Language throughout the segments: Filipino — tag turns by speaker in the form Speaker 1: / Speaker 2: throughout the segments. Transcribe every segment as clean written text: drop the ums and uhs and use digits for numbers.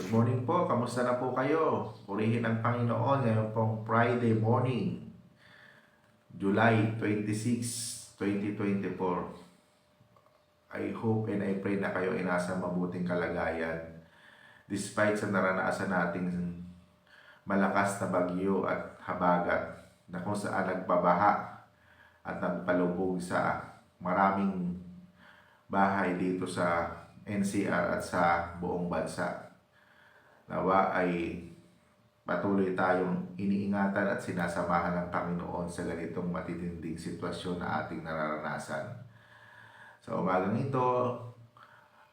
Speaker 1: Good morning po, kamusta na po kayo? Purihin ang Panginoon ngayon pong Friday morning, July 26, 2024. I hope and I pray na kayo ay nasa mabuting kalagayan despite sa naranasan nating malakas na bagyo at habagat na kung saan nagbabaha at nagpalubog sa maraming bahay dito sa NCR at sa buong bansa. Nawa ay patuloy tayong iniingatan at sinasamahan ng Panginoon sa ganitong matitinding sitwasyon na ating nararanasan. Sa umagang ito,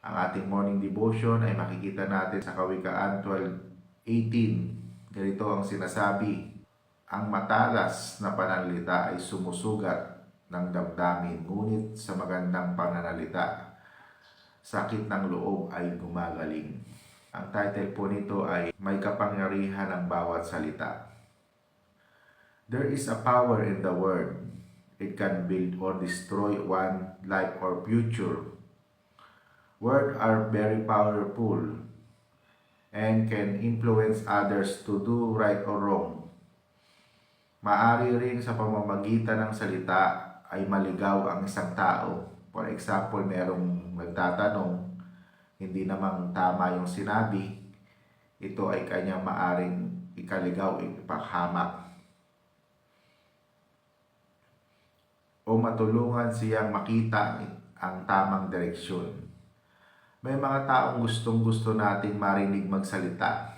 Speaker 1: ang ating morning devotion ay makikita natin sa Kawikaan 12:18. Ganito ang sinasabi, ang matalas na pananalita ay sumusugat ng damdamin, ngunit sa magandang pananalita, sakit ng loob ay gumagaling. Ang title po nito ay May Kapangyarihan ang Bawat Salita. There is a power in the word. It can build or destroy one life or future. Words are very powerful and can influence others to do right or wrong. Maari rin sa pamamagitan ng salita ay maligaw ang isang tao. For example, merong nagtatanong, hindi namang tama yung sinabi, ito ay kanyang maaring ikaligaw, ipaghamak, o matulungan siyang makita ang tamang direksyon. May mga taong gustong-gusto nating marinig magsalita.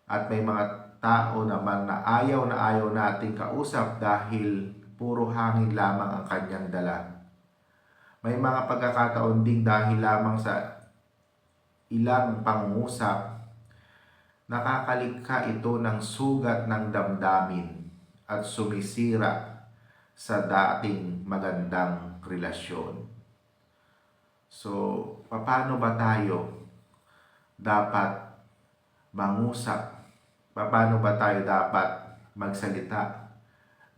Speaker 1: At may mga tao naman na ayaw nating kausap dahil puro hangin lamang ang kanyang dala. May mga pagkakataon ding dahil lamang sa ilang pangungusap, nakakalikha ito ng sugat ng damdamin at sumisira sa dating magandang relasyon. So, paano ba tayo dapat mangusap? Paano ba tayo dapat magsalita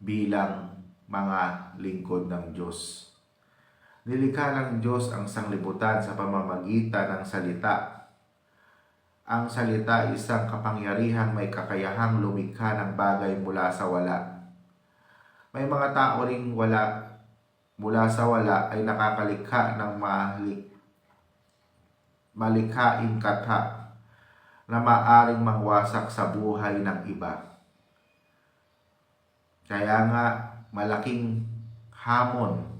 Speaker 1: bilang mga lingkod ng Diyos? Nilikha ng Diyos ang sanglibutan sa pamamagitan ng salita. Ang salita ay isang kapangyarihang may kakayahang lumikha ng bagay mula sa wala. May mga tao ring mula sa wala ay nakakalikha ng malikhaing katha na maaring mangwasak sa buhay ng iba. Kaya nga malaking hamon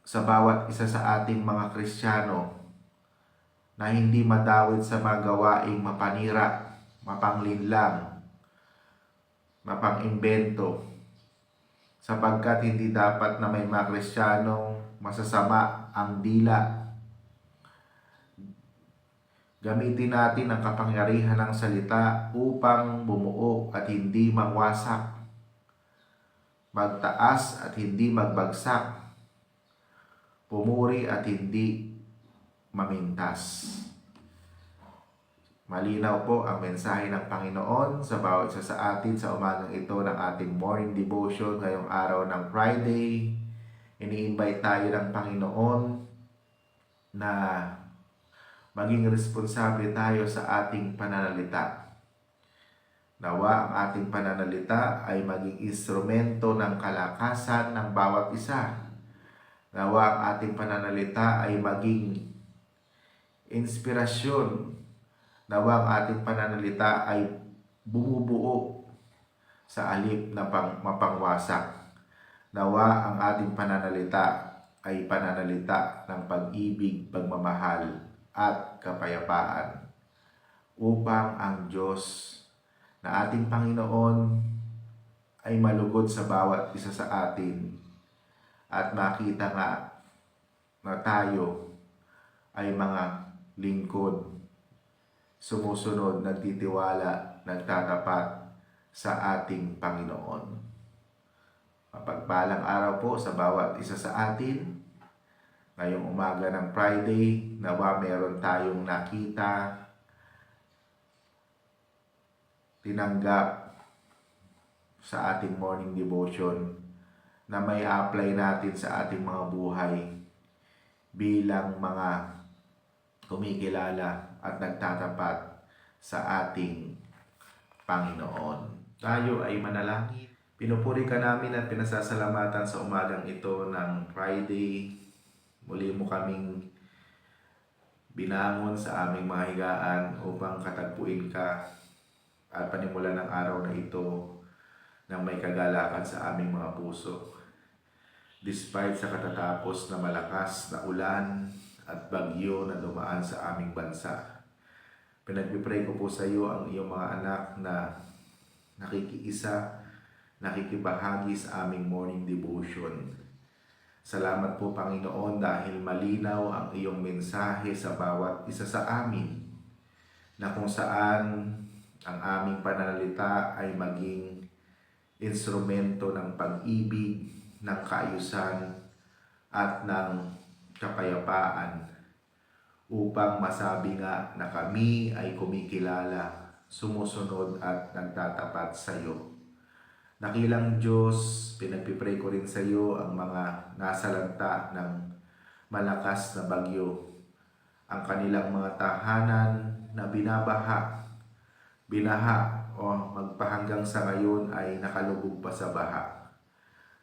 Speaker 1: sa bawat isa sa ating mga Kristiyano na hindi madawit sa mga gawaing mapanira, mapanglinlang, mapangimbento, sapagkat hindi dapat na may mga Kristiyanong masasama ang dila. Gamitin natin ang kapangyarihan ng salita upang bumuo at hindi mangwasak, magtaas at hindi magbagsak, pumuri at hindi mamintas. Malinaw po ang mensahe ng Panginoon sa bawat isa sa atin sa umagang ito ng ating morning devotion ngayong araw ng Friday. Ini-invite tayo ng Panginoon na maging responsable tayo sa ating pananalita. Nawa ang ating pananalita ay maging instrumento ng kalakasan ng bawat isa. Nawa ang ating pananalita ay maging inspirasyon. Nawa ang ating pananalita ay bumubuo sa alip na mapangwasak. Nawa ang ating pananalita ay pananalita ng pag-ibig, pagmamahal at kapayapaan upang ang Diyos na ating Panginoon ay malugod sa bawat isa sa atin at makita nga na tayo ay mga lingkod, sumusunod, nagtitiwala, nagtatapat sa ating Panginoon. Mapagpalang araw po sa bawat isa sa atin. Ngayong umaga ng Friday, nawa meron tayong nakita, tinanggap sa ating morning devotion na may apply natin sa ating mga buhay bilang mga kumikilala at nagtatapat sa ating Panginoon. Tayo ay manalangin. Pinupuri ka namin at pinasasalamatan sa umagang ito ng Friday. Muli mo kaming binangon sa aming mga higaan upang katagpuin ka at panimulan ng araw na ito ng may kagalakan sa aming mga puso. Despite sa katatapos na malakas na ulan at bagyo na dumaan sa aming bansa, pinagpipray ko po sa iyo ang iyong mga anak na nakikiisa, nakikibahagi sa aming morning devotion. Salamat po Panginoon dahil malinaw ang iyong mensahe sa bawat isa sa amin na kung saan ang aming pananalita ay maging instrumento ng pag-ibig, ng kaayusan at ng kapayapaan upang masabi nga na kami ay kumikilala, sumusunod at nagtatapat sa iyo. Nakilang Diyos, pinagpipray ko rin sa iyo ang mga nasalanta ng malakas na bagyo, ang kanilang mga tahanan na binaha o magpahanggang sa ngayon ay nakalubog pa sa baha.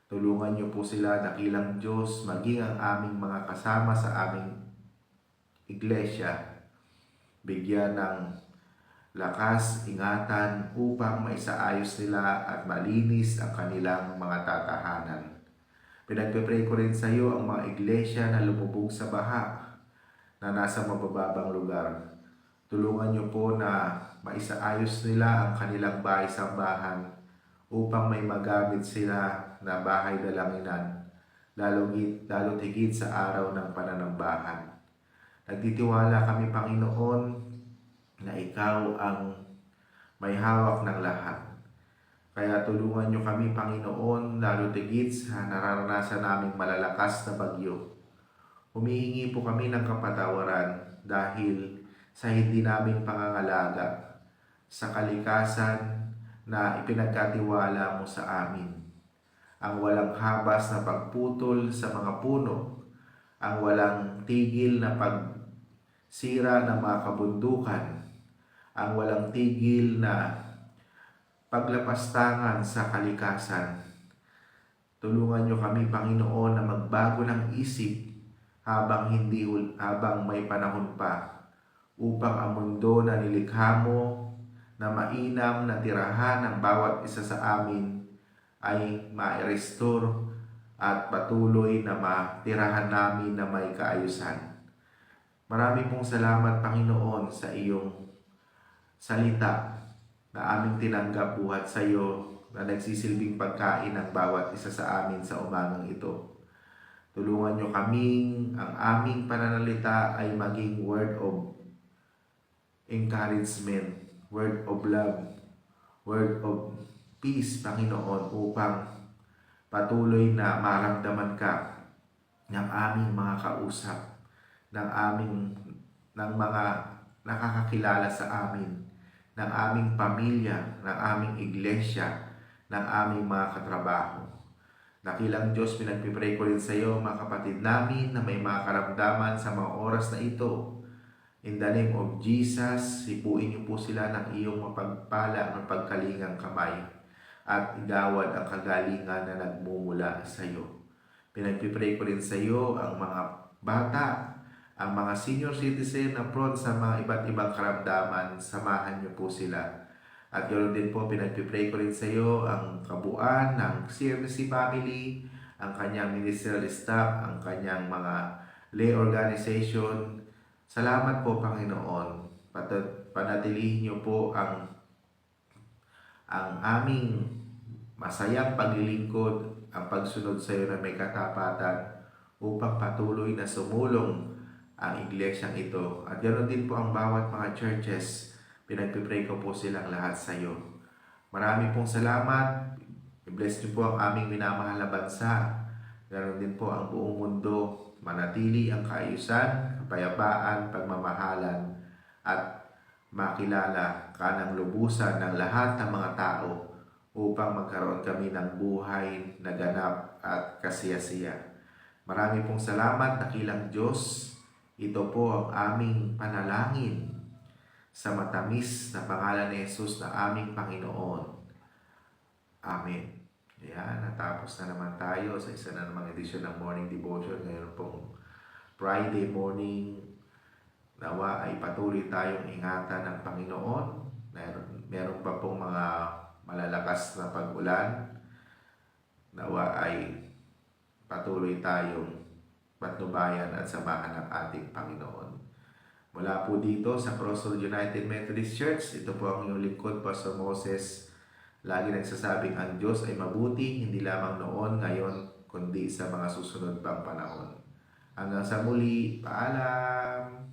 Speaker 1: Tulungan niyo po sila, nakilang Diyos, maging ang aming mga kasama sa aming iglesia, bigyan ng lakas, ingatan upang maisaayos nila at malinis ang kanilang mga tatahanan. Pinagpipray ko rin sa iyo ang mga iglesia na lumubog sa baha, na nasa mabababang lugar. Tulungan niyo po na maisaayos nila ang kanilang bahay-sambahan upang may magamit sila na bahay dalanginan, lalo't higit sa araw ng pananambahan. Nagtitiwala kami, Panginoon, na ikaw ang may hawak ng lahat. Kaya tulungan niyo kami, Panginoon, lalo't higit sa nararanasan naming malalakas na bagyo. Humihingi po kami ng kapatawaran dahil sa hindi namin pangangalaga sa kalikasan na ipinagkatiwala mo sa amin. Ang walang habas na pagputol sa mga puno, ang walang tigil na pagsira ng mga kabundukan, ang walang tigil na paglapastangan sa kalikasan. Tulungan niyo kami, Panginoon, na magbago ng isip habang may panahon pa, upang ang mundo na nilikha mo na mainam na tirahan ng bawat isa sa amin ay ma-restore at patuloy na matirahan namin na may kaayusan. Marami pong salamat, Panginoon, sa iyong salita na aming tinanggap buhat sa iyo, na nagsisilbing pagkain ng bawat isa sa amin sa umagang ito. Tulungan niyo kaming ang aming pananalita ay maging word of encouragement, word of love, word of peace, Panginoon, upang patuloy na maramdaman ka ng aming mga kausap, ng mga nakakakilala sa amin, ng aming pamilya, ng aming iglesia, ng aming mga katrabaho. Nakilang Diyos, pinagpipray ko rin sa iyo mga kapatid namin na may mga karamdaman sa mga oras na ito. In the name of Jesus, hipuin niyo po sila ng iyong mapagpala ng pagkalingang kamay at igawad ang kagalingan na nagmumula sa iyo. Pinagpipray ko rin sa iyo ang mga bata, ang mga senior citizen na prone sa mga iba't ibang karamdaman, samahan niyo po sila. At ganoon din po, pinagpipray ko rin sa iyo ang kabuuan ng CMC family, ang kanyang ministerial staff, ang kanyang mga lay organization. Salamat po, Panginoon. Panatilihin niyo po ang aming masayang paglilingkod, ang pagsunod sa iyo na may katapatan upang patuloy na sumulong ang iglesyang ito. At ganoon din po ang bawat mga churches. Pinagpipray ko po silang lahat sa iyo. Marami pong salamat. I-bless niyo po ang aming minamahal na bansa. Ganoon din po ang buong mundo. Manatili ang kaayusan, kapayapaan, pagmamahalan, at makilala ka ng lubusan ng lahat ng mga tao upang magkaroon kami ng buhay na ganap at kasiyasiya. Marami pong salamat, nakilang Diyos. Ito po ang aming panalangin sa matamis na pangalan ni Jesus na aming Panginoon. Amen. Ayan, natapos na naman tayo sa isa na namang edisyon ng Morning Devotion. Ngayon pong Friday morning, nawa ay patuloy tayong ingatan ng Panginoon. Meron pa pong mga malalakas na pag-ulan. Nawa ay patuloy tayong patnubayan at samahan ng ating Panginoon. Mula po dito sa Crossroad United Methodist Church, ito po ang iyong lingkod, Pastor Moses. Lagi nagsasabing ang Diyos ay mabuti, hindi lamang noon, ngayon, kundi sa mga susunod pang panahon. Hanggang sa muli, paalam!